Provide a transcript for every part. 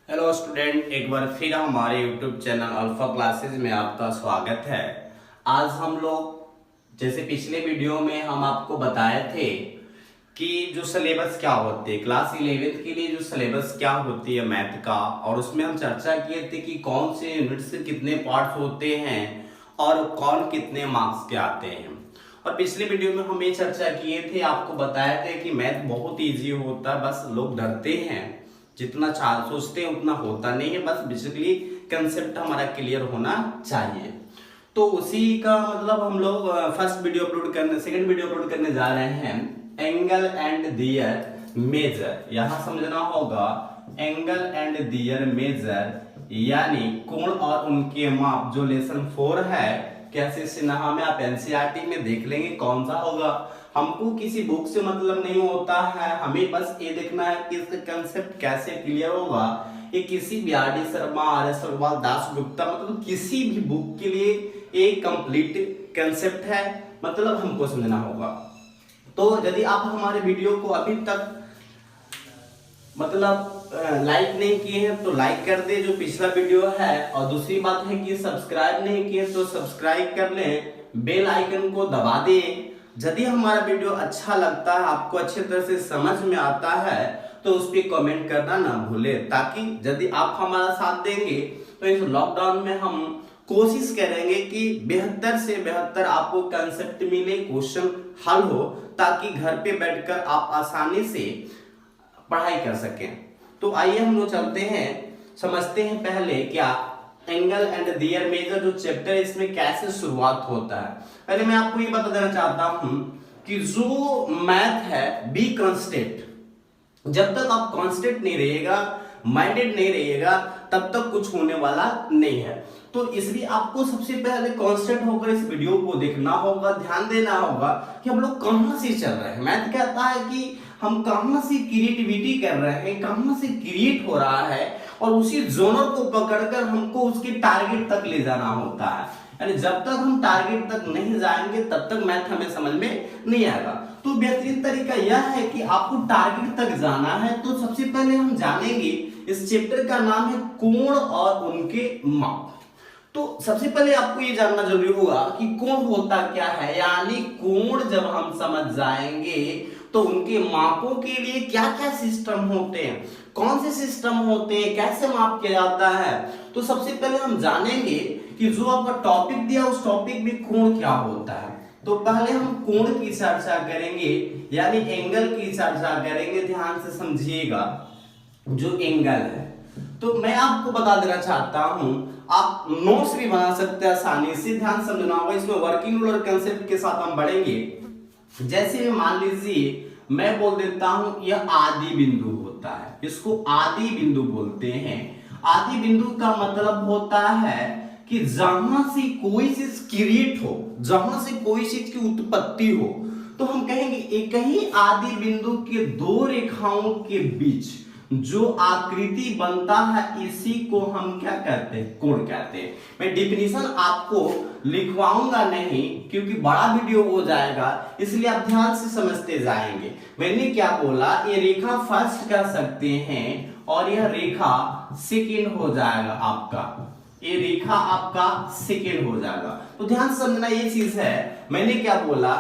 Hello student, एक बार फिर हमारे यूट्यूब चैनल अल्फा क्लासेस में आपका स्वागत है। आज हम लोग जैसे पिछले वीडियो में हम आपको बताए थे कि जो सिलेबस क्या होती है क्लास 11th के लिए, जो सिलेबस क्या होती है मैथ का, और उसमें हम चर्चा किए थे कि कौन से यूनिट्स के कितने पार्ट्स होते हैं और कौन कितने मार्क्स के आते हैं। और पिछले वीडियो में हम ये चर्चा किए थे, आपको बताया थे कि मैथ बहुत ईजी होता है, बस लोग डरते हैं, जितना सोचते हैं उतना होता नहीं है, बस बेसिकली कंसेप्ट हमारा क्लियर होना चाहिए। तो उसी का मतलब हम लोग सेकंड वीडियो अपलोड करने जा रहे हैं, एंगल एंड दियर मेजर। यहां समझना होगा एंगल एंड दियर मेजर यानी कोण और उनके माप, जो लेसन 4 है कैसे सिन्हा में, आप एनसीईआरटी में देख लेंगे कौन सा होगा। हमको किसी बुक से मतलब नहीं होता है, हमें बस ये देखना है कि इसका कंसेप्ट कैसे क्लियर होगा। ये किसी भी R D Sharma, R S Agarwal, Das Gupta, मतलब किसी भी बुक के लिए एक कंप्लीट कंसेप्ट है, मतलब हमको समझना होगा। तो यदि आप हमारे वीडियो को अभी तक मतलब लाइक नहीं किए हैं तो लाइक कर दे, जो पिछला वीडियो है, और दूसरी बात है कि सब्सक्राइब नहीं किए तो सब्सक्राइब कर लें, बेल आइकन को दबा दे। यदि हमारा वीडियो अच्छा लगता है, आपको अच्छी तरह से समझ में आता है, तो उस पर कमेंट करना ना भूले, ताकि यदि आप हमारा साथ देंगे तो इस लॉकडाउन में हम कोशिश करेंगे कि बेहतर से बेहतर आपको कंसेप्ट मिले, क्वेश्चन हल हो, ताकि घर पे बैठकर आप आसानी से पढ़ाई कर सकें। तो आइए हम लोग चलते हैं, समझते हैं पहले क्या एंगल एंड दियर मेजर जो चैप्टर है इसमें कैसे शुरुआत होता है। पहले मैं आपको ये बता देना चाहता हूं कि जो मैथ है बी कांस्टेंट, जब तक आप कांस्टेंट नहीं रहिएगा, माइंडेड नहीं रहिएगा, तब तक कुछ होने वाला नहीं है। तो इसलिए आपको सबसे पहले कांस्टेंट होकर इस वीडियो को देखना होगा, ध्यान देना होगा कि हम लोग कहां से चल रहे हैं। मैथ कहता है कि हम कहां से क्रिएटिविटी कर रहे हैं, कहां से क्रिएट हो रहा है, और उसी जोनर को पकड़कर हमको उसके टारगेट तक ले जाना होता है। यानी जब तक हम टारगेट तक नहीं जाएंगे तब तक मैथ हमें समझ में नहीं आएगा। तो बेहतरीन तरीका यह है कि आपको टारगेट तक जाना है। तो सबसे पहले हम जानेंगे, इस चैप्टर का नाम है कोण और उनके माप। तो सबसे पहले आपको ये जानना जरूरी होगा कि कोण होता क्या है, यानी कोण जब हम समझ जाएंगे तो उनके मापों के लिए क्या क्या सिस्टम होते हैं, कौन से सिस्टम होते हैं, कैसे माप किया जाता है। तो सबसे पहले हम जानेंगे कि जो आपका टॉपिक दिया उस टॉपिक में कोण क्या होता है। तो पहले हम कोण की चर्चा करेंगे, यानी एंगल की चर्चा करेंगे। ध्यान से समझिएगा, जो एंगल है, तो मैं आपको बता देना चाहता हूं, आप नोट्स भी बना सकते हैं आसानी से, ध्यान समझना होगा। इसमें वर्किंग रूल और कंसेप्ट के साथ हम बढ़ेंगे। जैसे मान लीजिए मैं बोल देता हूं यह आदि बिंदु होता है, इसको आदि बिंदु बोलते हैं। आदि बिंदु का मतलब होता है कि जहां से कोई चीज क्रिएट हो, जहां से कोई चीज की उत्पत्ति हो, तो हम कहेंगे एक ही आदि बिंदु के दो रेखाओं के बीच जो आकृति बनता है इसी को हम क्या कहते हैं, कोण कहते हैं। मैं डिफिनीशन आपको लिखवाऊंगा नहीं क्योंकि बड़ा वीडियो हो जाएगा, इसलिए आप ध्यान से समझते जाएंगे। मैंने क्या बोला, ये रेखा फर्स्ट कह सकते हैं और यह रेखा सेकेंड हो जाएगा आपका, ये रेखा आपका सेकेंड हो जाएगा। तो ध्यान से समझना ये चीज है। मैंने क्या बोला,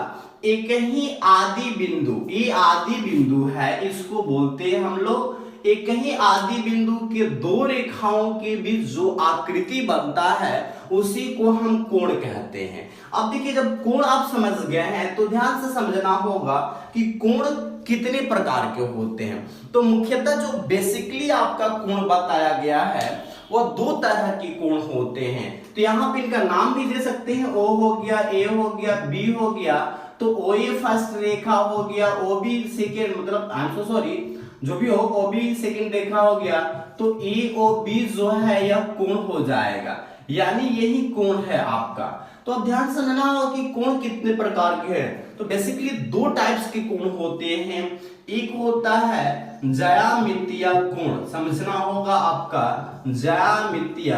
एक ही आदि बिंदु, ये आदि बिंदु है, इसको बोलते हैं हम लोग एक ही आदि बिंदु के दो रेखाओं के बीच जो आकृति बनता है उसी को हम कोण कहते हैं। अब देखिए, जब कोण आप समझ गए हैं तो ध्यान से समझना होगा कि कोण कितने प्रकार के होते हैं। तो मुख्यतः जो बेसिकली आपका कोण बताया गया है वह दो तरह के कोण होते हैं। तो यहाँ पे इनका नाम भी दे सकते हैं, ओ हो गया, ए हो गया, बी हो गया। तो ओ ए फर्स्ट रेखा हो गया, ओ बी सेकेंड, मतलब आई एम सो सॉरी, जो भी हो, ओ बी सेकेंड रेखा हो गया, तो ए ओ बी जो है यह कोण हो जाएगा, यानी यही कोण है आपका। तो अब ध्यान से समझना होगा कि कोण कितने प्रकार के हैं। तो बेसिकली दो टाइप्स के कोण होते हैं। एक होता है ज्यामितीय कोण, समझना होगा आपका, ज्यामितीय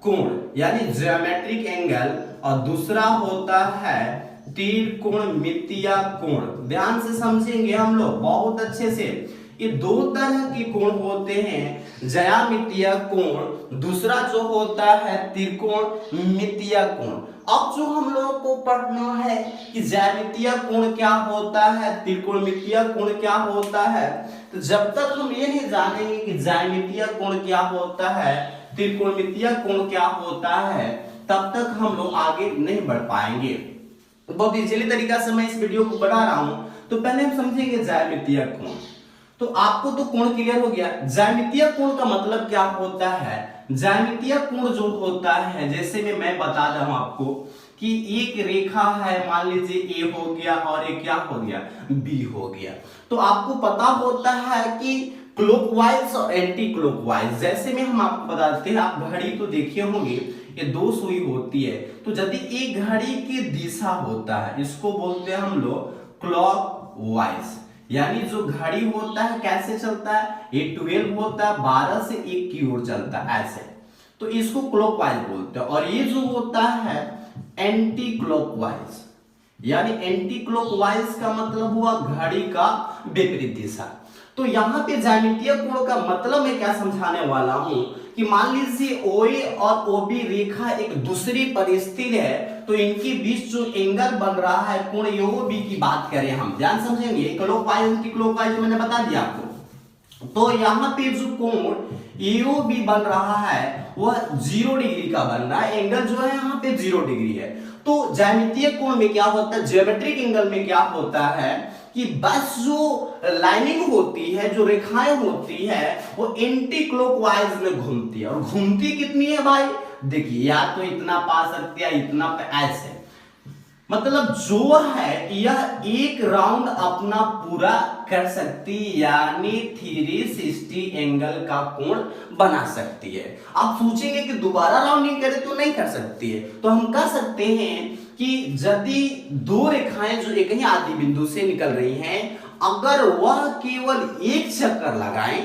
कोण यानी ज्योमेट्रिक एंगल, और दूसरा होता है त्रिकोणमितीय कोण। ध्यान से समझेंगे हम लोग बहुत अच्छे से। ये दो तरह के कोण होते हैं, ज्यामितीय कोण, दूसरा जो होता है त्रिकोणमितीय कोण। अब जो हम लोगों को पढ़ना है कि ज्यामितीय कोण क्या होता है, त्रिकोणमितीय कोण क्या होता है, तो जब तक हम ये नहीं जानेंगे कि ज्यामितीय कोण क्या होता है, त्रिकोणमितीय कोण क्या होता है, तब तक हम लोग आगे नहीं बढ़ पाएंगे। बहुत इजीली तरीका से मैं इस वीडियो को बना रहा हूं। तो पहले हम समझेंगे ज्यामितीय कोण। तो आपको तो कोण क्लियर हो गया। ज्यामितीय कोण का मतलब क्या होता है? ज्यामितीय कोण जो होता है, जैसे में मैं बता रहा हूं आपको कि एक रेखा है, मान लीजिए ए हो गया और एक क्या हो गया, बी हो गया। तो आपको पता होता है कि क्लॉकवाइज और एंटी क्लॉकवाइज, जैसे में हम आपको बताते हैं, आप घड़ी तो देखे होंगे, ये दो सुई होती है। तो यदि एक घड़ी की दिशा होता है, इसको बोलते हैं हम लोग क्लॉकवाइज, यानी जो घड़ी होता है कैसे चलता है, ये 12 होता है, 12 से 1 की ओर चलता है ऐसे, तो इसको क्लॉकवाइज बोलते हैं। और ये जो होता है एंटी क्लॉकवाइज, यानी एंटी क्लॉकवाइज का मतलब हुआ घड़ी का विपरीत दिशा। तो यहाँ पे ज्यामितीय कोण का मतलब मैं क्या समझाने वाला हूं कि मान लीजिए OA और OB रेखा एक दूसरी पर स्थिर है, तो इनके बीच जो एंगल बन रहा है कोण AOB की बात करें हम, ध्यान समझेंगे, क्लॉकवाइज एंटी क्लॉकवाइज मैंने बता दिया आपको। तो यहाँ पे जो कोण AOB बन रहा है वह 0 डिग्री का बन रहा है, एंगल जो है यहाँ पे 0 डिग्री है। तो ज्यामितीय कोण में क्या होता है, ज्योमेट्रिक एंगल में क्या होता है कि बस जो लाइनिंग होती है, जो रेखाएं होती है, वो एंटी क्लॉकवाइज में घूमती है। और घूमती कितनी है भाई, देखिए, या तो इतना पा सकते हैं, इतना ऐसे, मतलब जो है यह एक राउंड अपना पूरा कर सकती, यानी 360 एंगल का कोण बना सकती है। आप सोचेंगे कि दोबारा राउंडिंग करे तो नहीं कर सकती है, तो हम कह सकते हैं कि यदि दो रेखाएं जो एक ही आदि बिंदु से निकल रही हैं, अगर वह केवल एक चक्कर लगाएं,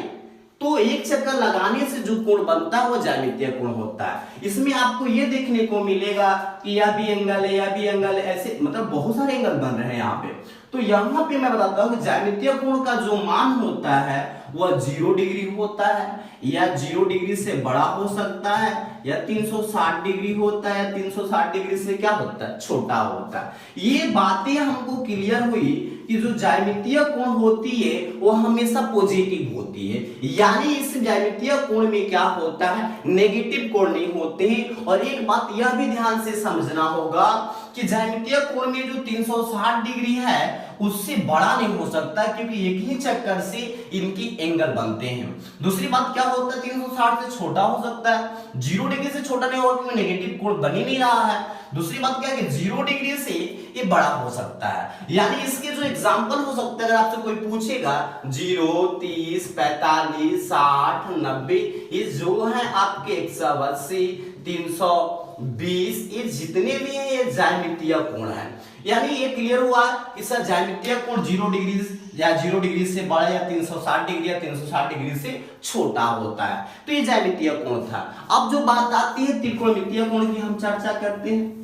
तो एक चक्कर लगाने से जो कोण बनता है वो ज्यामितीय कोण होता है। इसमें आपको ये देखने को मिलेगा कि यह भी एंगल है, यह भी एंगल है, ऐसे मतलब बहुत सारे एंगल बन रहे हैं यहाँ पे। तो यहाँ पे मैं बताता हूँ कि ज्यामितीय कोण का जो मान होता है वह 0 डिग्री होता है, या 0 डिग्री से बड़ा हो सकता है, या 360 डिग्री होता है, या 360 डिग्री से क्या होता है, छोटा होता है। ये बातें हमको क्लियर हुई कि जो ज्यामितीय कोण होती है वो हमेशा पॉजिटिव होती है, यानी इस ज्यामितीय कोण में क्या होता है, नेगेटिव कोण नहीं होते हैं। और एक बात यह भी ध्यान से समझना होगा कि ज्यामितीय कोण में जो 360 डिग्री है उससे बड़ा नहीं हो सकता, क्योंकि एक ही चक्कर से इनकी एंगल बनते हैं। दूसरी बात क्या होता है, 360 से छोटा हो सकता है, 0 डिग्री से छोटा नहीं होगा क्योंकि नेगेटिव कोण बन ही नहीं रहा है। दूसरी बात क्या है कि 0 डिग्री से ये बड़ा हो सकता है, यानी इसके जो एग्जांपल हो सकता है, अगर आपसे कोई पूछेगा 0, 30, 45, 60, 90, ये जो है आपके 180, 320, ये जितने भी हैं ये ज्यामितीय कोण है। यानी ये क्लियर हुआ कि सर ज्यामितीय कोण 0 डिग्री या 0 डिग्री से बड़ा, या 360 डिग्री या 360 डिग्री से छोटा होता है। तो ये ज्यामितीय कोण था। अब जो बात आती है त्रिकोणमितीय कोण की, हम चर्चा करते हैं।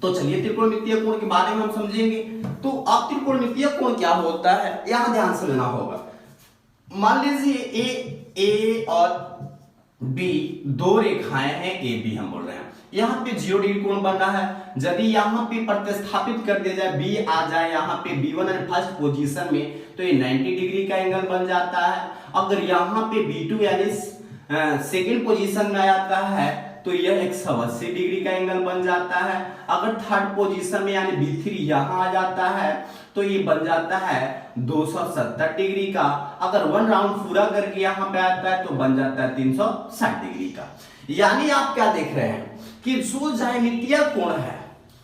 तो चलिए त्रिकोणमितीय कोण के बारे में हम समझेंगे। तो अब त्रिकोणमितीय कोण क्या होता है, यहां ध्यान से लेना होगा। मान लीजिए ए और बी दो रेखाएं हैं, ए बी हम बोल रहे हैं, यहाँ पे 0 डिग्री कोण बन रहा है। यदि यहाँ पे प्रतिस्थापित कर दिया जाए, बी आ जाए यहाँ पे B1 और फर्स्ट पोजीशन में, तो ये 90 डिग्री का एंगल बन जाता है। अगर यहाँ पे B2 यानी सेकेंड पोजीशन में आता है तो यह 180 डिग्री का एंगल बन जाता है। अगर थर्ड पोजीशन में यानी B3 यहाँ आ जाता है तो ये बन जाता है 270 डिग्री का। अगर 1 राउंड पूरा करके यहाँ पे आता है तो बन जाता है 360 डिग्री का। यानी आप क्या देख रहे हैं कि जो ज्यामितीय कोण है,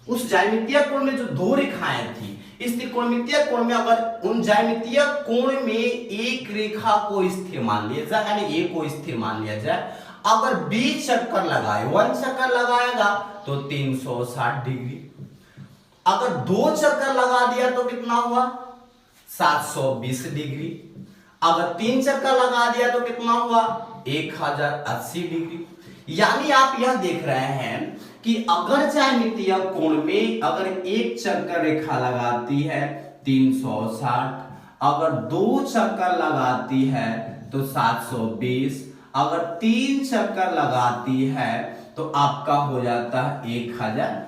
उस ज्यामितीय कोण में जो दो रेखाएं थी, इस त्रिकोणमितीय कोण में अगर उन ज्यामितीय कोण में एक रेखा को स्थिर मान लिया जाए, यानी ए को स्थिर मान लिया जाए, अगर B चक्कर लगाए, 1 चक्कर लगाएगा तो 360 डिग्री। अगर 2 चक्कर लगा दिया तो कितना हुआ, 720 डिग्री। अगर 3 चक्कर लगा दिया तो कितना हुआ, 1080 डिग्री। यानी आप यह देख रहे हैं कि अगर ज्यामितीय कोण में अगर एक चक्कर रेखा लगाती है 360, अगर 2 चक्कर लगाती है तो 720, अगर 3 चक्कर लगाती है तो आपका हो जाता है 1080।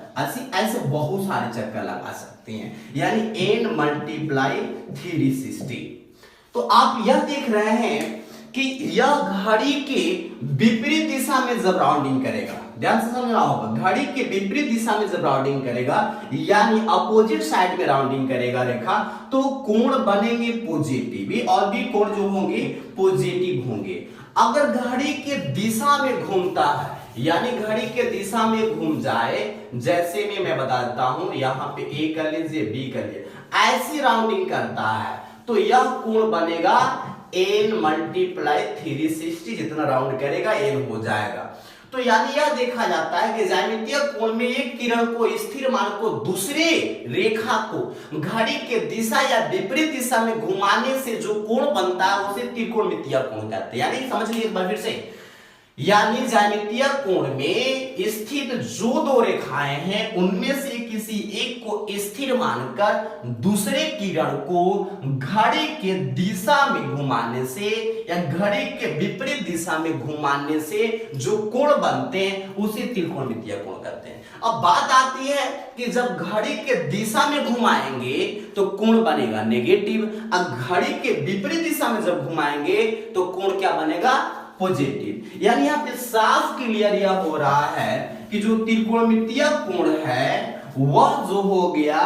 ऐसे बहुत सारे चक्कर लगा सकते हैं, यानी n मल्टीप्लाई 360। तो आप यह देख रहे हैं कि यह घड़ी के विपरीत दिशा में जब राउंडिंग करेगा, ध्यान से समझना होगा, घड़ी के विपरीत दिशा में जब राउंडिंग करेगा यानी अपोजिट साइड में राउंडिंग करेगा रेखा, तो कोण बनेंगे पॉजिटिव, और भी कोण जो होंगे पॉजिटिव होंगे। अगर घड़ी के दिशा में घूमता है, यानी घड़ी के दिशा में घूम जाए, जैसे में मैं बता देता हूं, यहां पे ए कर लीजिए, बी कर लीजिए, ऐसी राउंडिंग करता है तो यह कोण बनेगा n मल्टीप्लाई 360, जितना राउंड करेगा n हो जाएगा। तो यानी यह देखा जाता है कि ज्यामितीय कोण में एक किरण को स्थिर मान को दूसरे रेखा को घड़ी के दिशा या विपरीत दिशा में घुमाने से जो कोण बनता है उसे त्रिकोणमितीय कोण कहते हैं। यानी समझ लीजिए एक बार फिर से, यानी ज्यामितीय कोण में स्थित जो 2 रेखाएं हैं उनमें से किसी एक को स्थिर मानकर दूसरे किरण को घड़ी के दिशा में घुमाने से या घड़ी के विपरीत दिशा में घुमाने से जो कोण बनते हैं उसे त्रिकोणमितीय कोण कहते हैं। अब बात आती है कि जब घड़ी के दिशा में घुमाएंगे तो कोण बनेगा नेगेटिव, अब घड़ी के विपरीत दिशा में जब घुमाएंगे तो कोण क्या बनेगा पॉजिटिव। यानी यहां पे साफ क्लियर यह हो रहा है कि जो त्रिकोणमितीय कोण है वह जो हो गया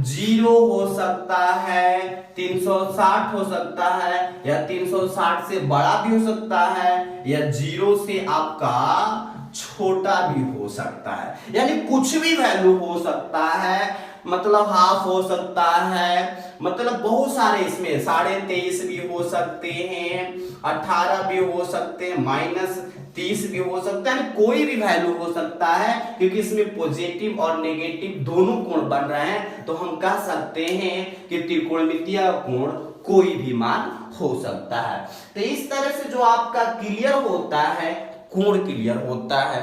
0 हो सकता है, 360 हो सकता है, या 360 से बड़ा भी हो सकता है, या 0 से आपका छोटा भी हो सकता है। यानी कुछ भी वैल्यू हो सकता है, मतलब हाफ हो सकता है, मतलब बहुत सारे, इसमें 23.5 भी हो सकते हैं, 18 भी हो सकते हैं, -30 भी हो सकता है, कोई भी वैल्यू हो सकता है, क्योंकि इसमें पॉजिटिव और नेगेटिव दोनों कोण बन रहे हैं। तो हम कह सकते हैं कि त्रिकोणमितीय कोण कोई भी मान हो सकता है। तो इस तरह से जो आपका क्लियर होता है, कोण क्लियर होता है।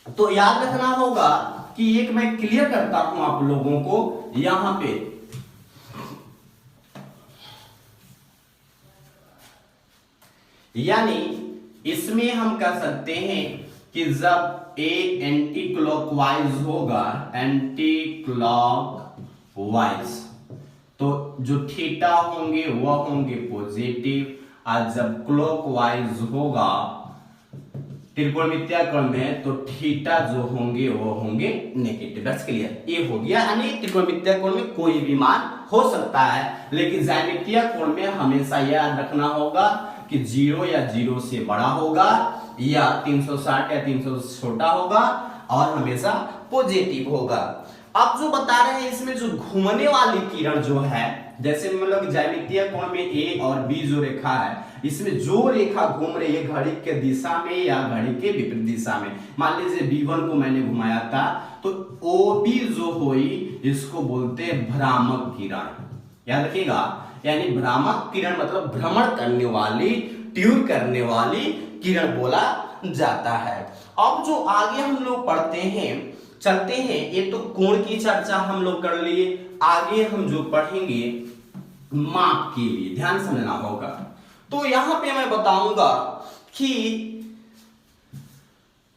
तो याद रखना होगा कि एक मैं क्लियर करता हूं आप लोगों को, यहां पे यानी इसमें हम कह सकते हैं कि जब ए एंटी क्लॉकवाइज होगा, एंटी क्लॉकवाइज, तो जो थीटा होंगे वह होंगे पॉजिटिव, और जब क्लॉकवाइज होगा त्रिकोणमितीय कोण में तो थीटा जो होंगे वो होंगे नेगेटिव। दैट्स क्लियर, ये हो गया। यानी त्रिकोणमितीय कोण में कोई भी मान हो सकता है, लेकिन ज्यामितीय कोण में हमेशा याद रखना होगा कि 0 या 0 से बड़ा होगा, या 360 या 300 से छोटा होगा, और हमेशा पॉजिटिव होगा। अब जो बता रहे हैं इसमें जो घूमने वाली किरण जो है, जैसे मतलब ज्यामितीय कोण में ए और बी जो रेखा है, इसमें जो रेखा घूम रही है घड़ी के दिशा में या घड़ी के विपरीत दिशा में, मान लीजिए B1 को मैंने घुमाया था, तो OB जो हुई इसको बोलते हैं भ्रामक किरण। याद रखिएगा, यानी भ्रामक किरण मतलब भ्रमण करने वाली, ट्यूर करने वाली किरण बोला जाता है। अब जो आगे हम लोग पढ़ते हैं, चलते हैं, ये तो कोण की चर्चा हम लोग कर लिए, आगे हम जो पढ़ेंगे माप के लिए ध्यान समझना होगा। तो यहां पे मैं बताऊंगा कि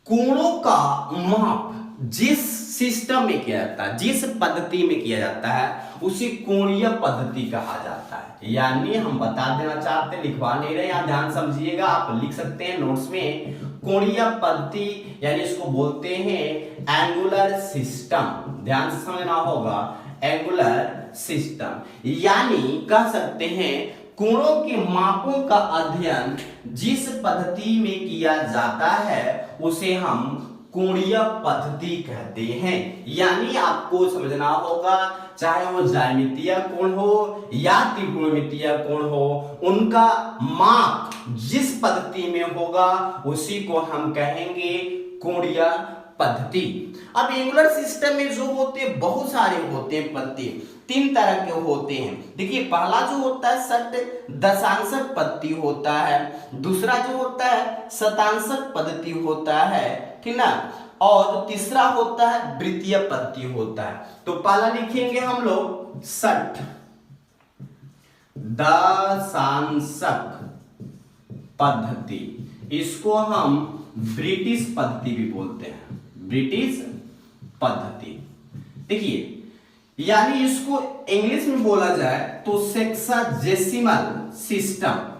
कोणों का माप जिस सिस्टम में किया जाता है, जिस पद्धति में किया जाता है, उसे कोणीय पद्धति कहा जाता है। यानी हम बता देना चाहते, लिखवा नहीं रहे, यहां ध्यान समझिएगा, आप लिख सकते हैं नोट्स में, कोणीय पद्धति यानी इसको बोलते हैं एंगुलर सिस्टम। ध्यान से समझना होगा, एंगुलर सिस्टम, यानी कह सकते हैं कोणों के मापों का अध्ययन जिस पद्धति में किया जाता है उसे हम कोणीय पद्धति कहते हैं। यानी आपको समझना होगा, चाहे वो ज्यामितीय कोण हो या त्रिकोणमितीय कोण हो, उनका माप जिस पद्धति में होगा उसी को हम कहेंगे कोणीय पद्धति। अब एंगुलर सिस्टम में जो होते हैं बहुत सारे होते हैं पद्धति, 3 तरह के होते हैं। देखिए, पहला जो होता है षट दशांशक पद्धति होता है, दूसरा जो होता है शतांशक पद्धति होता है, ठीक ना, और तीसरा होता है वृत्तीय पद्धति होता है। तो पहला लिखेंगे हम लोग षट दशांशक पद्धति, इसको हम ब्रिटिश पद्धति भी बोलते हैं, ब्रिटिश पद्धति। देखिए, यानी इसको इंग्लिश में बोला जाए तो सेक्साजेसिमल सिस्टम।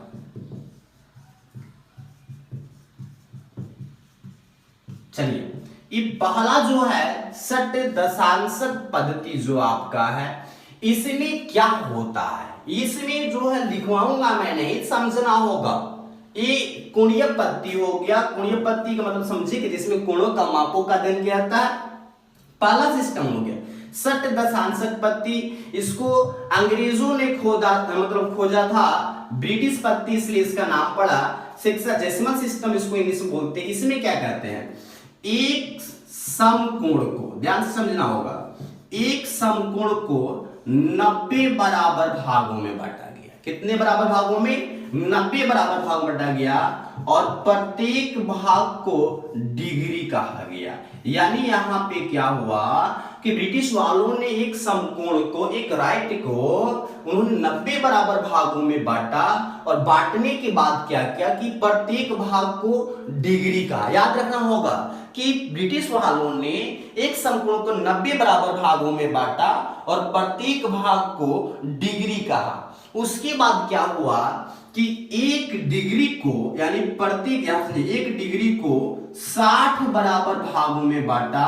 चलिए, ये पहला जो है षट दशांशक पद्धति जो आपका है, इसमें क्या होता है, इसमें जो है लिखवाऊंगा मैं नहीं, समझना होगा। ये कोणीय पद्धति हो गया, कोणीय पद्धति का मतलब समझिए कि जिसमें कोणों का मापों का अध्ययन किया जाता है, पहला सिस्टम हो गया षट दशांशक पद्धति। इसको अंग्रेजों ने खोजा था, ब्रिटिश पद्धति इसलिए इसका नाम पड़ा सेक्साजेसिमल सिस्टम, इसको इंग्लिश में बोलते हैं। इसमें क्या कहते हैं, एक समकोण को, ध्यान से समझना होगा, एक समकोण को 90 बराबर भागों में बांटा गया। कितने बराबर भागों में, 90 बराबर भाग बांटा गया, और प्रत्येक भाग को डिग्री कहा गया। यानी यहां पे क्या हुआ कि ब्रिटिश वालों ने एक समकोण को, एक राइट को उन्होंने 90 बराबर भागों में बांटा, और बांटने के बाद क्या किया कि प्रत्येक भाग को डिग्री कहा। याद रखना होगा कि ब्रिटिश वालों ने एक समकोण को 90 बराबर भागों में बांटा और प्रत्येक भाग को डिग्री कहा। उसके बाद क्या हुआ कि एक डिग्री को, यानी प्रत्येक, एक डिग्री को 60 बराबर भागों में बांटा,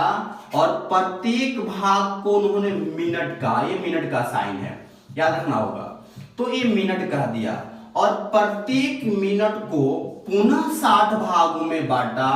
और प्रत्येक भाग को उन्होंने मिनट का, ये मिनट का साइन है, याद रखना होगा, तो ये मिनट कह दिया, और प्रत्येक मिनट को पुनः 60 भागों में बांटा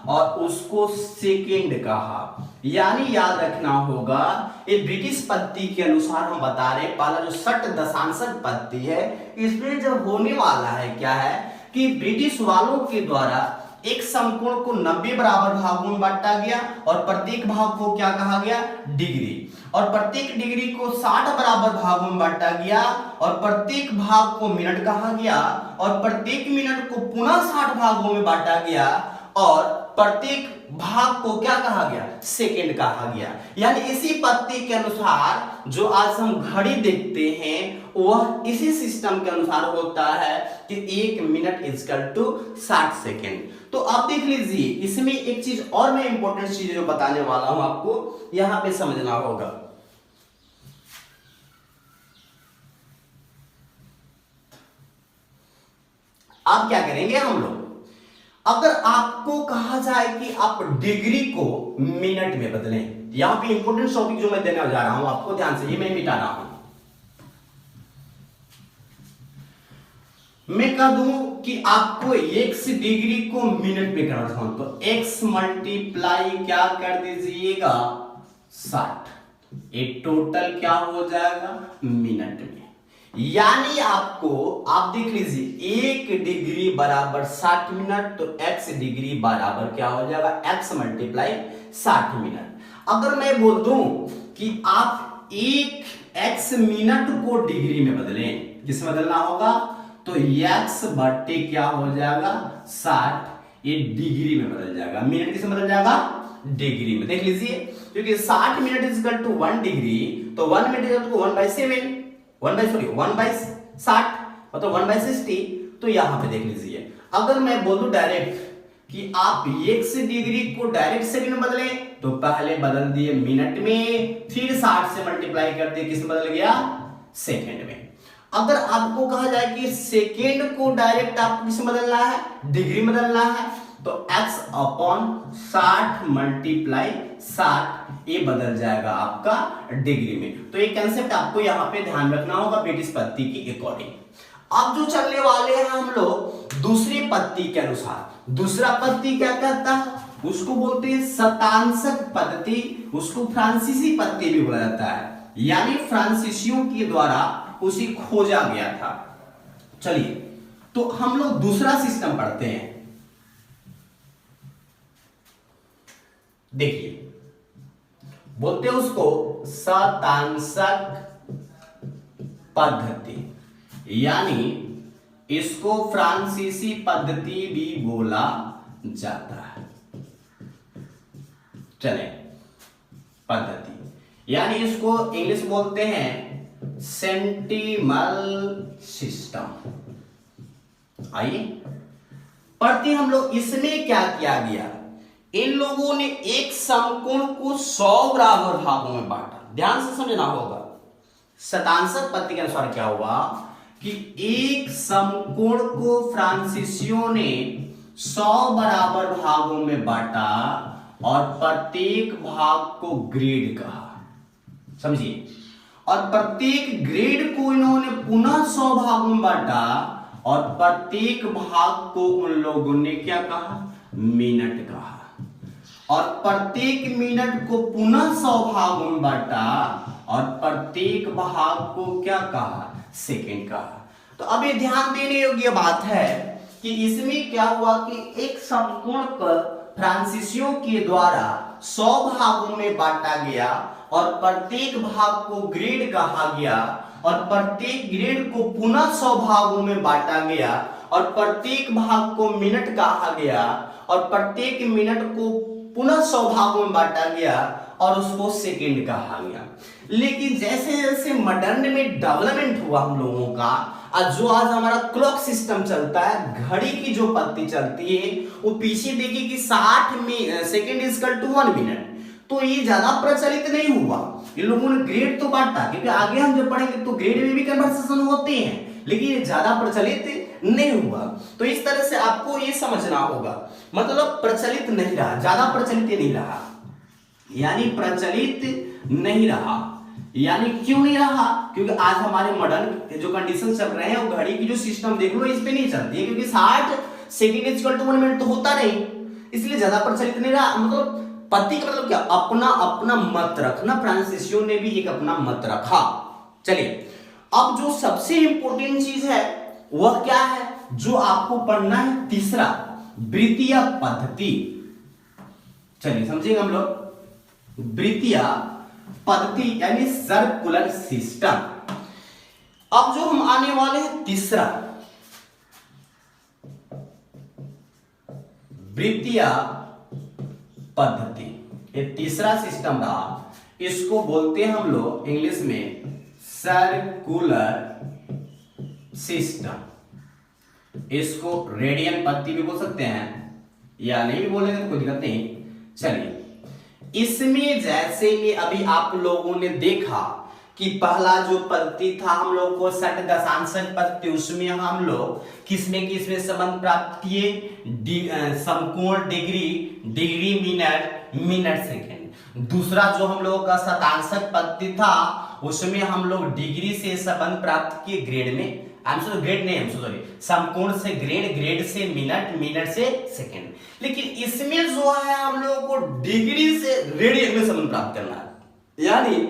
और उसको सेकेंड कहा। यानी याद रखना होगा, ये ब्रिटिश पद्धति के अनुसार हम बता रहे, पहला जो षट दशांशक पद्धति है, इसमें जो होने वाला है क्या है कि ब्रिटिश वालों के द्वारा एक समकोण को 90 बराबर भागों में बांटा गया, और प्रत्येक भाग को क्या कहा गया, डिग्री, और प्रत्येक डिग्री को 60 बराबर भागों में बांटा गया, और प्रत्येक भाग को मिनट कहा गया, और प्रत्येक मिनट को पुनः 60 भागों में बांटा गया, और प्रत्येक भाग को क्या कहा गया, सेकेंड कहा गया। यानी इसी पद्धति के अनुसार जो आज हम घड़ी देखते हैं, वह इसी सिस्टम के अनुसार होता है कि 1 मिनट इक्वल टू 60 सेकेंड। तो आप देख लीजिए, इसमें एक चीज और मैं इंपॉर्टेंट चीज जो बताने वाला हूं आपको, यहां पे समझना होगा। अब क्या करेंगे हम लोग, अगर आपको कहा जाए कि आप डिग्री को मिनट में बदलें, यहां पे इंपॉर्टेंट टॉपिक जो मैं देने जा रहा हूं आपको, ध्यान से, ये मैं मिटा रहा हूं। मैं कह दूं कि आपको x डिग्री को मिनट में कन्वर्ट करना, तो x मल्टीप्लाई क्या कर दीजिएगा 60, ये टोटल क्या हो जाएगा मिनट में। यानी आपको, आप देख लीजिए, 1 डिग्री बराबर 60 मिनट, तो x डिग्री बराबर क्या हो जाएगा, x मल्टीप्लाई 60 मिनट। अगर मैं बोल दूं कि आप 1 x मिनट को डिग्री में बदलें, किसमें बदलना होगा, तो x बटे क्या हो जाएगा 60, ये डिग्री में बदल जाएगा, मिनट किसमें बदल जाएगा, डिग्री में। देख लीजिए, क्योंकि 60 minute is equal to 1 degree, तो 1 मिनट इज इक्वल टू 1/7, 1/60 मतलब 1/60। तो यहां पे देख लीजिए, अगर मैं बोलूं डायरेक्ट कि आप x डिग्री को डायरेक्ट सेकंड में बदलें, तो पहले बदल दिए मिनट में, फिर 60 से मल्टीप्लाई कर दिए, किस में बदल गया, सेकंड में। अगर आपको कहा जाए कि सेकेंड को डायरेक्ट आपको किस में बदलना है, डिग्री में बदलना है, तो x अपॉन 60 मल्टीप्लाई 60, ये बदल जाएगा आपका डिग्री में। तो ये कंसेप्ट आपको यहां पे ध्यान रखना होगा ब्रिटिश पद्धति की अकॉर्डिंग। अब जो चलने वाले हैं हम लोग दूसरी पद्धति के अनुसार, दूसरा पद्धति क्या कहता है, उसको बोलते हैं शतांशक पद्धति, उसको फ्रांसीसी पद्धति भी बोला जाता है, यानी फ्रांसीसियों के द्वारा उसे खोजा गया था। चलिए, तो हम लोग दूसरा सिस्टम पढ़ते हैं। देखिए, बोलते हैं उसको शतांशक पद्धति, यानी इसको फ्रांसीसी पद्धति भी बोला जाता है। चले, पद्धति, यानी इसको इंग्लिश बोलते हैं सेंटिमल सिस्टम। आइए पढ़ते हम लोग। इसमें क्या किया गया, इन लोगों ने एक समकोण को 100 बराबर भागों में बांटा। ध्यान से समझना होगा। शतांशक पद्धति के अनुसार क्या हुआ कि एक समकोण को फ्रांसीसियों ने 100 बराबर भागों में बांटा और प्रत्येक भाग को ग्रेड कहा। समझिए, और प्रत्येक ग्रेड को इन्होंने पुनः 100 भागों में बांटा और प्रत्येक भाग को उन लोगों ने क्या कहा, मिनट कहा। और प्रत्येक मिनट को पुनः 100 भागों में बांटा और प्रत्येक भाग को क्या कहा, सेकंड कहा। तो अब ये ध्यान देने योग्य बात है कि इसमें क्या हुआ कि एक समकोण पर फ्रांसीसियों के द्वारा 100 भागों में बांटा गया और प्रत्येक भाग को ग्रेड कहा गया और प्रत्येक ग्रेड को पुनः 100 भागों में बांटा गया और प्रत्येक भाग को मिनट कहा गया और प्रत्येक मिनट को पुनः 100 भागों में बांटा गया और उसको सेकंड कहा गया। लेकिन जैसे जैसे मॉडर्न में डेवलपमेंट हुआ हम लोगों का, जो आज हमारा क्लॉक सिस्टम चलता है, घड़ी की जो पत्ती चलती है, वो पीछे देखिए कि 60 सेकंड इक्वल टू 1 मिनट। तो ये ज्यादा प्रचलित नहीं हुआ। इन लोगों ने ग्रेड तो बांटा, क्योंकि आगे हम जब पढ़ेंगे तो ग्रेड में भी कन्वर्सेशन होते हैं, लेकिन ये ज्यादा प्रचलित नहीं हुआ। तो इस तरह से आपको ये समझना होगा, मतलब प्रचलित नहीं रहा, ज्यादा प्रचलित नहीं रहा, यानी प्रचलित नहीं रहा। यानी क्यों नहीं रहा, क्योंकि आज हमारे मॉडर्न जो कंडीशन चल रहे हैं वो घड़ी की जो सिस्टम देख लो इस पे नहीं चलती है, क्योंकि 60 सेकंड इक्वल टू 1 मिनट तो होता नहीं, इसलिए ज्यादा प्रचलित नहीं रहा। मतलब पति का मतलब क्या, अपना अपना मत रखना। फ्रांसीसियों ने भी एक अपना मत रखा। चलिए, अब जो सबसे इंपॉर्टेंट चीज है वह क्या है, जो आपको पढ़ना है, तीसरा वृत्तीय पद्धति। चलिए समझेंगे हम लोग। वृत्तीय पद्धति यानी सर्कुलर सिस्टम। अब जो हम आने वाले हैं तीसरा, वृत्तीय पद्धति। ये तीसरा सिस्टम रहा, इसको बोलते हैं हम लोग इंग्लिश में सर्कुलर सिस्टम। इसको रेडियन पद्धति भी बोल सकते हैं, या नहीं भी बोलेंगे तो कोई दिक्कत नहीं। चलिए, इसमें जैसे में अभी आप लोगों ने देखा कि पहला जो पद्धति था हम लोग को षट दशांशक पद्धति, उसमें हम लोग किसमें किसमें संबंध प्राप्त किए, समकोण degree, degree minute, minute second. दूसरा जो हम लोगों का शतांशक पद्धति था उसमें हम लोग डिग्री से संबंध प्राप्त किए ग्रेड में, ग्रेड नहीं, सॉरी, समकोण से ग्रेड, ग्रेड से मिनट, मिनट से सेकंड। लेकिन इसमें जो है हम लोगों को डिग्री से रेडियन में संबंध प्राप्त करना है, यानी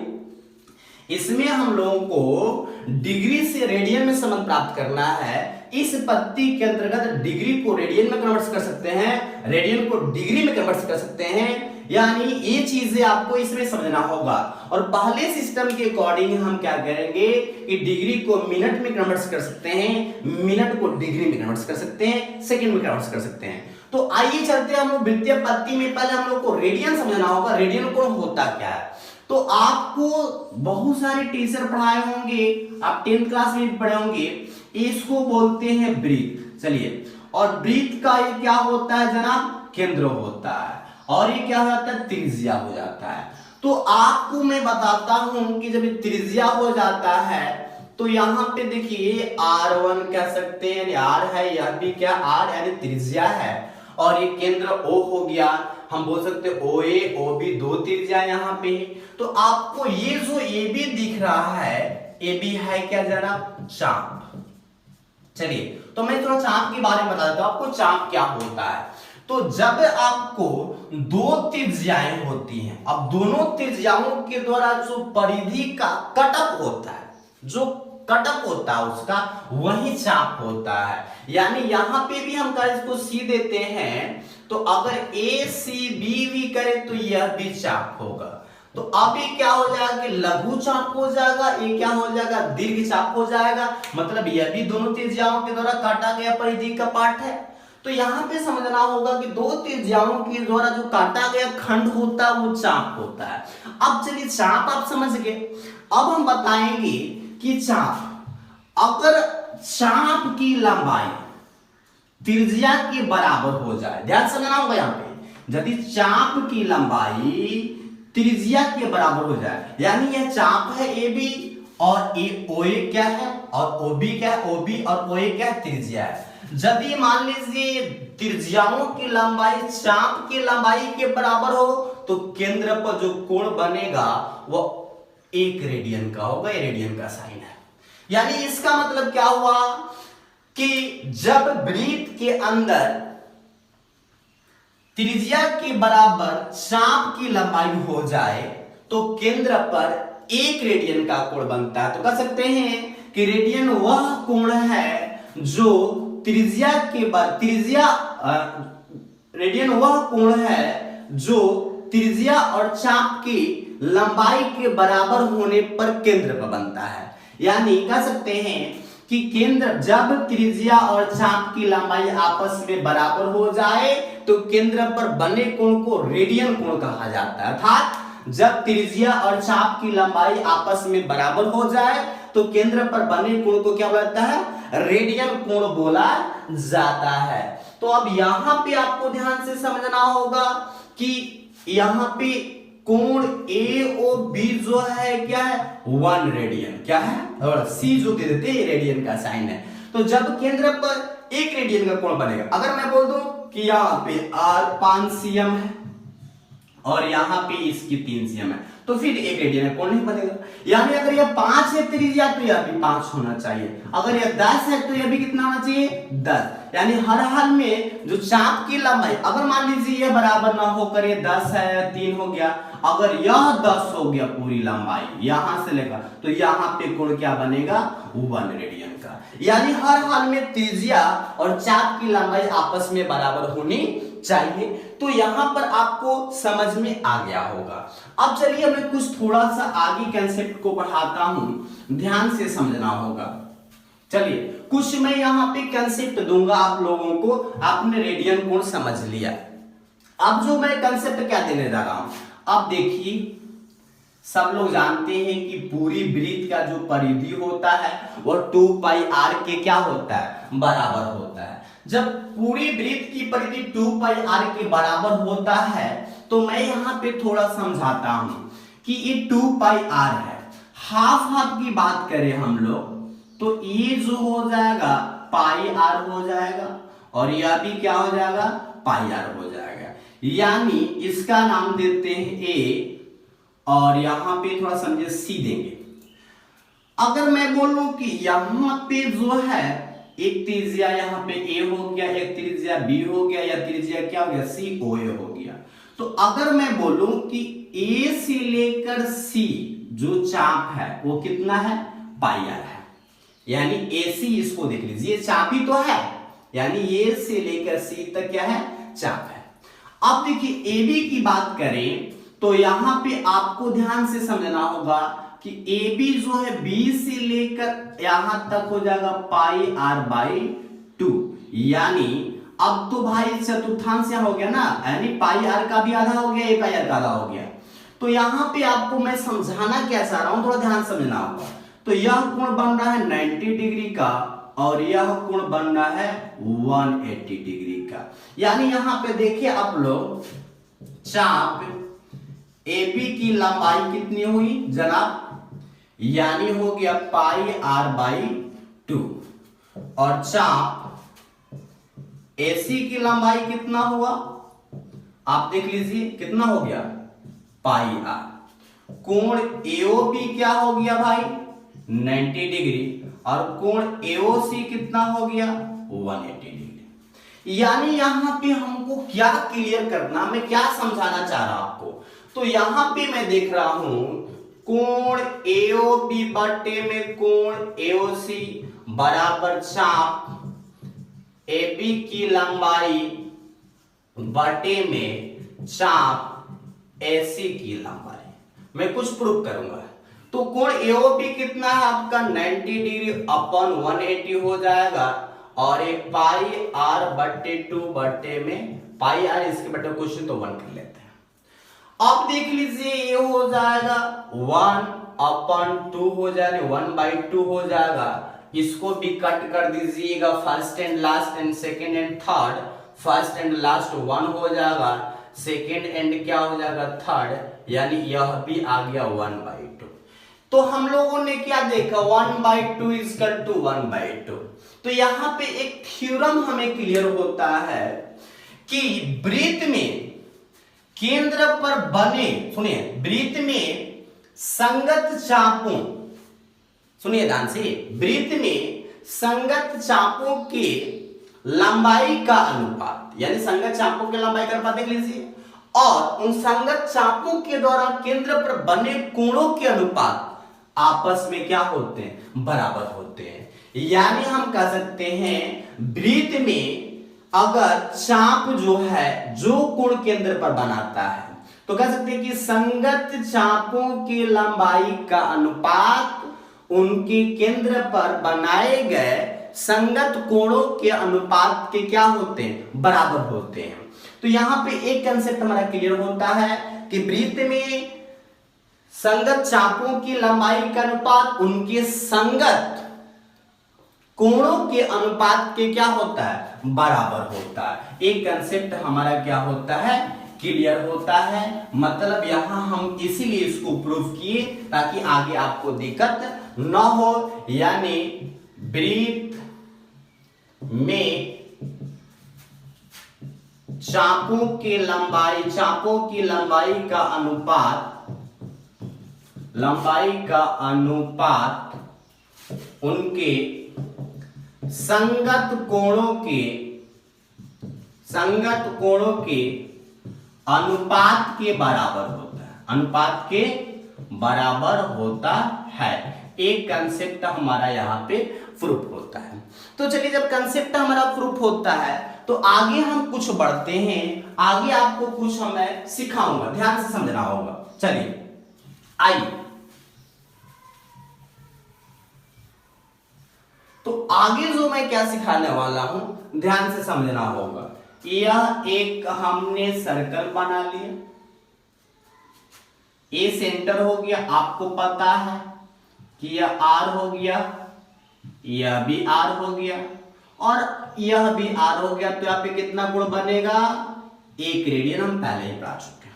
इसमें हम लोगों को डिग्री से रेडियन में संबंध प्राप्त करना है। इस पद्धति के अंतर्गत डिग्री को रेडियन में कन्वर्ट कर सकते हैं, रेडियन को डिग्री में कन्वर्ट कर सकते हैं, यानी ये चीजें आपको इसमें समझना होगा। और पहले सिस्टम के अकॉर्डिंग हम क्या करेंगे कि डिग्री को मिनट में कन्वर्ट कर सकते हैं, मिनट को डिग्री में कन्वर्ट कर सकते हैं, सेकंड में कन्वर्ट कर सकते हैं। तो आइए चलते हैं हम लोग वृत्तीय पद्धति में। पहले हम लोग को रेडियन समझना होगा, रेडियन को होता क्या है। तो आपको बहुत सारे टीचर पढ़ाए होंगे, आप 10th क्लास में भी पढ़े होंगे, इसको बोलते हैं वृत्त। चलिए, और वृत्त का ये क्या होता है जनाब, केंद्र होता है, और ये क्या हो जाता है, त्रिज्या हो जाता है। तो आपको मैं बताता हूं कि जब ये त्रिज्या हो जाता है तो यहां पे देखिए R1 कह सकते हैं, R है, यह भी क्या R यानी त्रिज्या है, और ये केंद्र O हो गया, हम बोल सकते हैं OA, OB, दो त्रिज्या यहाँ पे। तो आपको ये जो AB दिख रहा है, AB है क्या जनाब, चाप। चलिए, तो मैं थोड़ा चाप के बारे में बता देता हूं आपको, चाप क्या होता है। तो जब आपको दो त्रिज्याएं होती हैं, अब दोनों त्रिज्याओं के द्वारा जो परिधि का कटअप होता है, जो कटअप होता है उसका, वही चाप होता है। यानी यहां पे भी हम इसको सी देते हैं, तो अगर ACB करे तो यह भी चाप होगा। तो अब ये क्या हो जाएगा कि लघु चाप हो जाएगा, ये क्या हो जाएगा, दीर्घ चाप हो जाएगा। मतलब यह भी दोनों त्रिज्याओं के द्वारा काटा गया परिधि का पार्ट है। तो तो यहाँ पे समझना होगा कि दो त्रिज्याओं के द्वारा जो काटा गया खंड होता है वो चाप होता है। अब चलिए चाप आप समझ गए, अब हम बताएंगे कि चाप, अगर चाप की लंबाई त्रिज्या के बराबर हो जाए, ध्यान समझना होगा यहाँ पे, यदि चाप की लंबाई त्रिज्या के बराबर हो जाए, यानी यह चाप है ए बी और ए ओ ए क्या है और ओ बी क्या है, ओ बी और ओ ए क्या है, त्रिज्या है। यदि मान लीजिए त्रिज्याओं की लंबाई चाप की लंबाई के बराबर हो तो केंद्र पर जो कोण बनेगा वो 1 रेडियन का होगा, ये रेडियन का साइन है। यानी इसका मतलब क्या हुआ कि जब वृत्त के अंदर त्रिज्या के बराबर चाप की लंबाई हो जाए तो केंद्र पर 1 रेडियन का कोण बनता है। तो कह सकते हैं कि रेडियन वह कोण है जो त्रिज्या के रेडियन वह कोण है जो त्रिज्या और चाप की लंबाई के बराबर होने पर केंद्र पर बनता है। यानी कह सकते हैं कि केंद्र, जब त्रिज्या और चाप की लंबाई आपस में बराबर हो जाए तो केंद्र पर बने कोण को रेडियन कोण कहा जाता है। अर्थात जब त्रिज्या और चाप की लंबाई आपस में बराबर हो जाए तो केंद्र पर बने कोण को क्या बोला जाता है, रेडियन कोण बोला जाता है। तो अब यहां पे आपको ध्यान से समझना होगा कि यहां पे कोण ए ओ बी जो है क्या है, 1 रेडियन क्या है, और सी जो दे देते हैं रेडियन का साइन है। तो जब केंद्र पर 1 रेडियन का कोण बनेगा, अगर मैं बोल दूं कि यहाँ पे r 5 cm है और यहाँ पे इसकी 3 cm है तो फिर 1 रेडियन का कोण नहीं बनेगा। यानी अगर यह 5 है त्रिज्या तो यह भी 5 होना चाहिए, अगर यह 10 है तो यह भी कितना होना चाहिए, 10। यानी हर हाल में जो चाप की लंबाई, अगर मान लीजिए यह बराबर ना होकर ये 10 है 3 हो गया, अगर यह 10 हो गया पूरी लंबाई यहां से लेकर तो यहां पे कोण क्या बनेगा, 1 रेडियन का। यानी हर हाल में त्रिज्या और चाप की लंबाई आपस में बराबर होनी चाहिए। तो यहां पर आपको समझ में आ गया होगा। अब चलिए मैं कुछ थोड़ा सा आगे कंसेप्ट को बढ़ाता हूं, ध्यान से समझना होगा। चलिए कुछ मैं यहाँ पे कंसेप्ट दूंगा आप लोगों को, आपने रेडियन कोण समझ लिया। अब जो मैं कंसेप्ट क्या देने जा रहा हूं, अब देखिए सब लोग जानते हैं कि पूरी वृत्त का जो परिधि होता है वो 2 पाई r के क्या होता है, बराबर होता है। जब पूरी वृत्त की परिधि 2 पाई r के बराबर होता है तो मैं यहाँ पे थोड़ा समझाता हूं कि ये 2 पाई r है, हाफ हाफ की बात करें हम लोग तो ये जो हो जाएगा पाई r हो जाएगा और यह भी क्या हो जाएगा, पाई r हो जाएगा। यानी इसका नाम देते हैं a और यहां पे थोड़ा समझिए सी देंगे। अगर मैं बोलूं कि यहां पे जो है एक त्रिज्या यहाँ पे a हो गया, एक त्रिज्या b हो गया, या त्रिज्या क्या हो गया, c o a हो गया, तो अगर मैं बोलूं कि a से लेकर c जो चाप है वो कितना है, पाई r है। यानी AC इसको देख लीजिए, चाप ही तो है, यानी a से लेकर c तक क्या है, चाप है। अब देखिए AB की बात करें तो यहां पे आपको ध्यान से समझना होगा कि AB जो है B से लेकर यहां तक हो जाएगा पाई r/2। यानी अब तो भाई चतुर्थांश हो गया ना, यानी पाई r का भी आधा हो गया, a पाई r का आधा हो गया। तो यहां पे आपको मैं समझाना क्या चाह रहा हूं, थोड़ा ध्यान समझना होगा। तो यह कोण बन रहा है 90 डिग्री का और यह कोण बन रहा है 180 डिग्री का। यानी यहां पे देखिए आप लोग, चाप AB की लंबाई कितनी हुई जनाब, यानी हो गया पाई r/2 और चाप AC की लंबाई कितना हुआ, आप देख लीजिए कितना हो गया, पाई r। कोण AOB क्या हो गया भाई, 90 डिग्री और कोण AOC कितना हो गया, 180 डिग्री। यानी यहां पे हमको क्या क्लियर करना, मैं क्या समझाना चाह रहा हूं आपको, तो यहां पे मैं देख रहा हूं कोण AOB बटे में कोण AOC बराबर चाप AB की लंबाई बटे में चाप AC की लंबाई। मैं कुछ प्रूफ करूंगा। तो कोण AOB कितना है आपका, 90 डिग्री अपन 180 हो जाएगा और एक पाई आर बट्टे 2 बट्टे में पाई आर, इसके बट्टे क्वेश्चन तो 1 कर लेते हैं। अब देख लीजिए ये हो जाएगा 1/2 हो जाएगा, 1/2 हो जाएगा। इसको भी कट कर दीजिएगा, first and last and second and third. First and last 1 हो जाएगा, सेकेंड एंड क्या हो जाएगा थर्ड, यानी यह भी आ गया 1/2। तो हम लोगों ने क्या देखा 1/2 इक्वल टू 1/2। तो यहां पे एक थ्योरम हमें क्लियर होता है कि वृत्त में केंद्र पर बने, सुनिए, वृत्त में संगत चापों, सुनिए ध्यान से, वृत्त में संगत चापों के लंबाई का अनुपात, यानी संगत चापों के लंबाई का अनुपात देख लीजिए, और उन संगत चापों के द्वारा केंद्र पर बने कोणों के अनुपात आपस में क्या होते हैं, बराबर होते हैं। यानी हम कह सकते हैं वृत्त में अगर चाप जो है जो कोण केंद्र पर बनाता है, तो कह सकते हैं कि संगत चापों की लंबाई का अनुपात उनके केंद्र पर बनाए गए संगत कोणों के अनुपात के क्या होते हैं, बराबर होते हैं। तो यहां पे एक कंसेप्ट हमारा क्लियर होता है कि वृत्त में संगत चापों की लंबाई का अनुपात उनके संगत कोणों के अनुपात के क्या होता है, बराबर होता है। एक कंसेप्ट हमारा क्या होता है, क्लियर होता है। मतलब यहां हम इसीलिए इसको प्रूव किए ताकि आगे आपको दिक्कत न हो। यानी वृत्त में चापों की लंबाई का अनुपात उनके संगत कोणों के अनुपात के बराबर होता है, अनुपात के बराबर होता है। एक कंसेप्ट हमारा यहाँ पे प्रूफ होता है। तो चलिए, जब कंसेप्ट हमारा प्रूफ होता है तो आगे हम कुछ बढ़ते हैं, आगे आपको कुछ मैं सिखाऊंगा, ध्यान से समझना होगा। चलिए आइए, तो आगे जो मैं क्या सिखाने वाला हूं ध्यान से समझना होगा। यह एक हमने सर्कल बना लिया, ए सेंटर हो गया, आपको पता है कि यह आर हो गया, यह भी आर हो गया और यह भी आर हो गया। तो यहां पे कितना कोण बनेगा, 1 रेडियन, हम पहले ही पढ़ा चुके हैं।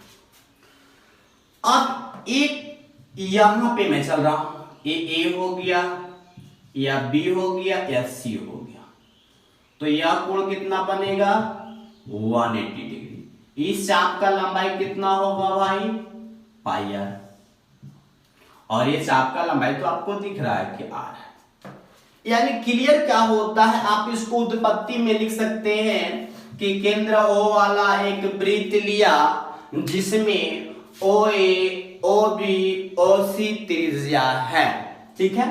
अब एक यहां पे मैं चल रहा हूं, ये ए हो गया, या बी हो गया, या सी हो गया, तो यह कोण कितना बनेगा 180 डिग्री। इस चाप का लंबाई कितना होगा भाई, पाई आर, और ये चाप का लंबाई तो आपको दिख रहा है कि आर है। यानी क्लियर क्या होता है, आप इसको उत्पत्ति में लिख सकते हैं कि केंद्र O वाला एक वृत्त लिया जिसमें OA, OB, OC त्रिज्या है, ठीक है।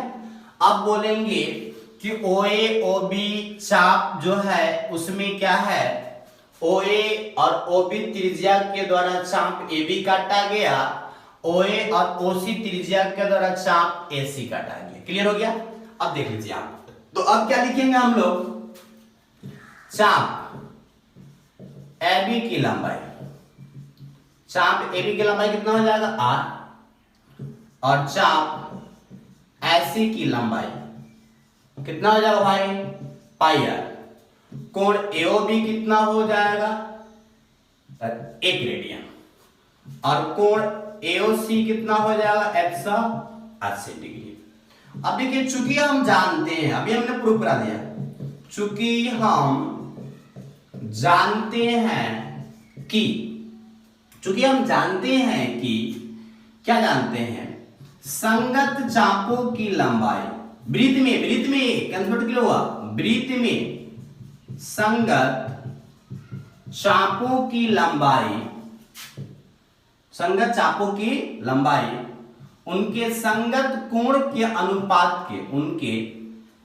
अब बोलेंगे कि OA, OB चाप जो है उसमें क्या है, OA और OB त्रिज्या के द्वारा चाप AB काटा गया, OA और OC त्रिज्या के द्वारा चाप AC काटा गया। क्लियर हो गया। अब देख लीजिए आप, तो अब क्या लिखेंगे हम लोग, चाप AB की लंबाई, चाप AB की लंबाई कितना हो जाएगा R, और चाप AC की लंबाई कितना हो जाएगा भाई, पाई आर। कोण AOB कितना हो जाएगा 1 रेडियन, और कोण AOC कितना हो जाएगा 180 डिग्री। अब देखिए, चूंकि हम जानते हैं, अभी हमने प्रूफ करा दिया, चूंकि हम जानते हैं कि क्या जानते हैं, संगत चापों की लंबाई वृत्त में कंसेप्ट क्लियर हुआ, वृत्त में संगत चापों की लंबाई उनके संगत कोण के अनुपात के, उनके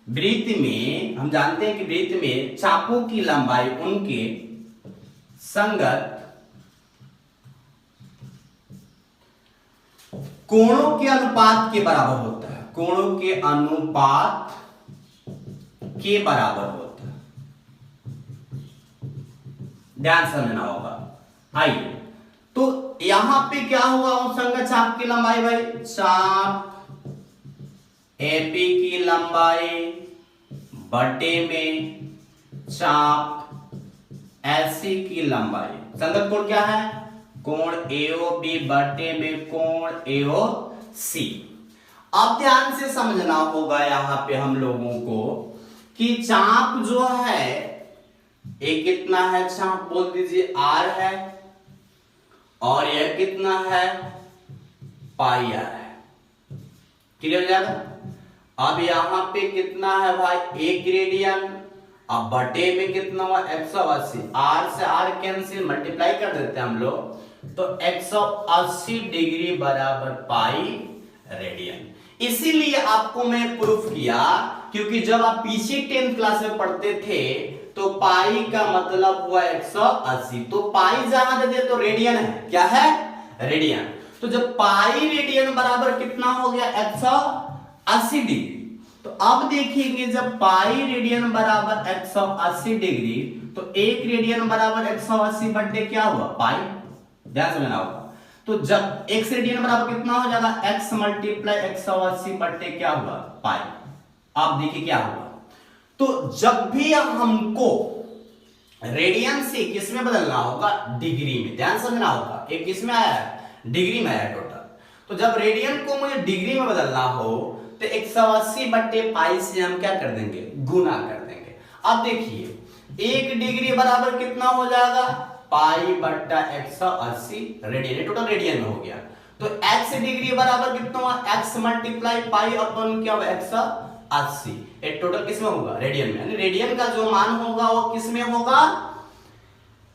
वृत्त में हम जानते हैं कि वृत्त में चापों की लंबाई उनके संगत कोणों के अनुपात के बराबर होता है, कोणों के अनुपात के बराबर होता है। ध्यान से समझना होगा। आइए, तो यहां पे क्या हुआ, उस संग चाप की लंबाई भाई, चाप एपी की लंबाई बटे में चाप एसी की लंबाई, संगत कोण क्या है, कोण एओबी बटे में कोण एओसी। अब ध्यान से समझना होगा यहां पे हम लोगों को कि चाप जो है ये कितना है, चाप बोल दीजिए आर है, और यह कितना है, पाई आर है। क्लियर हो जाएगा। अब यहां पे कितना है भाई, 1 रेडियन, अब बटे में कितना हुआ 180, आर से आर कैंसिल, मल्टीप्लाई कर देते हैं हम लोग, तो 180 डिग्री बराबर पाई रेडियन। इसीलिए आपको मैं प्रूफ किया, क्योंकि जब आप पीछे 10th क्लास में पढ़ते थे तो पाई का मतलब हुआ 180, तो पाई जहां दे दिया तो रेडियन है, क्या है, रेडियन। तो जब पाई रेडियन बराबर कितना हो गया 180 डिग्री, तो अब देखेंगे जब पाई रेडियन बराबर 180 डिग्री, तो 1 रेडियन बराबर 180 बटे क्या हुआ, पाई। ध्यान से समझना होगा। तो जब x रेडियन बराबर कितना हो जाएगा, x मल्टीप्लाई 180 बटे क्या हुआ, पाई। आप देखिए क्या हुआ, तो जब भी हमको रेडियन से किस में बदलना होगा, डिग्री में। ध्यान समझना होगा, एक किस में आया है, डिग्री में आया टोटल। तो जब रेडियन को मुझे डिग्री में बदलना हो तो 180 बटे पाई से हम क्या कर देंगे, गुना कर देंगे। अब देखिए 1 डिग्री बराबर कितना हो जाएगा, पाई बट्टा 180 रेडियन, टोटल रेडियन में हो गया। तो x डिग्री बराबर कितना हुआ, x मल्टीप्लाई पाई अपन क्या हुआ 180, ये टोटल किस में होगा, रेडियन में। यानी रेडियन का जो मान होगा वो किस में होगा,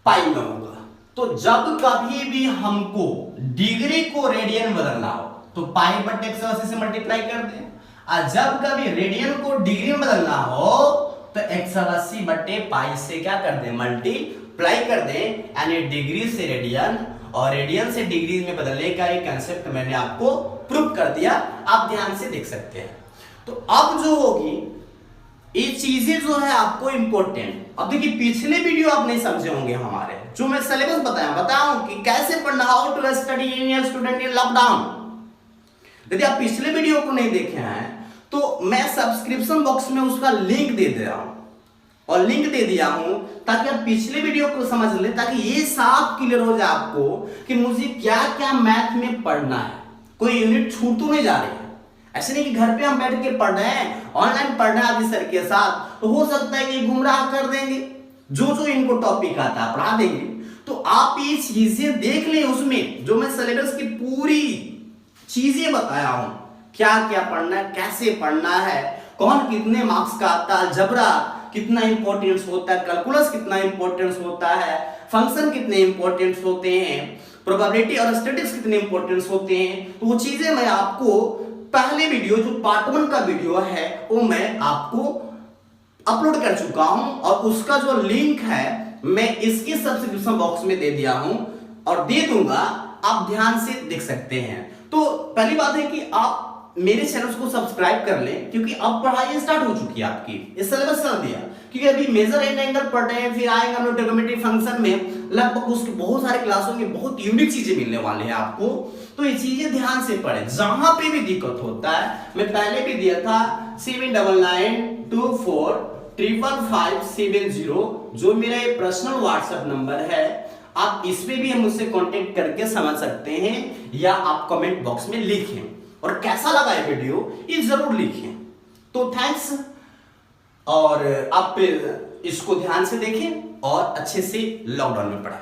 पाई में होगा। तो जब कभी भी हमको डिग्री को रेडियन बदलना हो तो पाई बट्टे 180 से मल्टीप्लाई कर दें, और जब कभी रेडियन को डिग्री में बदलना हो तो 180 बट्टे पाई से क्या कर दें, मल्टीप्लाई कर दें। यानी डिग्री से रेडियन और रेडियन से डिग्री में बदलने का एक कंसेप्ट मैंने आपको प्रूव कर दिया, आप ध्यान से देख सकते हैं। तो अब जो होगी ये चीजें जो है आपको इंपॉर्टेंट, अब देखिए पिछले वीडियो आप नहीं समझे होंगे हमारे, जो मैं सिलेबस बताऊं कि कैसे पढ़ना, how to study in student in lockdown. यदि आप पिछले वीडियो को नहीं देखे हैं तो मैं सब्सक्रिप्शन बॉक्स में उसका लिंक दे दे रहा हूं, और लिंक दे दिया हूं ताकि आप पिछले वीडियो को समझ लें, ताकि ये साफ क्लियर हो जाए आपको कि मुझे क्या क्या मैथ में पढ़ना है, कोई यूनिट छूट तो नहीं जा रही है। ऐसे नहीं कि घर पे हम बैठ के पढ़ रहे हैं, ऑनलाइन पढ़ रहे हैं आदि सर के साथ, तो हो सकता है कि गुमराह कर देंगे, जो इनको टॉपिक आता है पढ़ा देंगे। तो आप ये चीजें देख लें, उसमें जो मैं सिलेबस की पूरी चीजें बताया हूं, क्या क्या पढ़ना है, कैसे पढ़ना है, कौन कितने मार्क्स का आता है, अलजेब्रा कितना इंपॉर्टेंस होता है, कैलकुलस कितना इंपॉर्टेंस होता है, फंक्शन कितने इंपॉर्टेंस होते हैं, प्रोबेबिलिटी और स्टैटिस्टिक्स कितने इंपॉर्टेंस होते हैं, तो वो चीजें मैं आपको पहले वीडियो जो पार्ट 1 का वीडियो है वो मैं आपको अपलोड कर चुका हूं, और उसका जो लिंक है मैं इसके सब्सक्रिप्शन बॉक्स में दे दिया हूं और दे दूंगा, आप ध्यान से देख सकते हैं। तो पहली बात है कि आप मेरे चैनल को सब्सक्राइब कर लें, क्योंकि अब पढ़ाई स्टार्ट हो चुकी है आपकी, इस सिलेबस कर दिया, क्योंकि अभी मेजर एंड एंगल पढ़ रहे हैं, फिर आएंगे हम लोग ट्रिग्नोमेट्री फंक्शन में, लगभग उसके बहुत सारे क्लासों में बहुत यूनिक चीजें मिलने वाले हैं आपको। तो ये चीजें ध्यान से पढ़ें, जहां पे भी दिक्कत होता है, मैं पहले भी दिया था 7992455570, जो मेरा ये पर्सनल व्हाट्सएप नंबर है, आप इसमें भी हम मुझसे कांटेक्ट करके समझ सकते हैं, या आप कमेंट बॉक्स में लिखें, और कैसा लगा ये वीडियो ये जरूर लिखें। तो थैंक्स, और आप इसको ध्यान से देखें और अच्छे से लॉकडाउन में पढ़ें।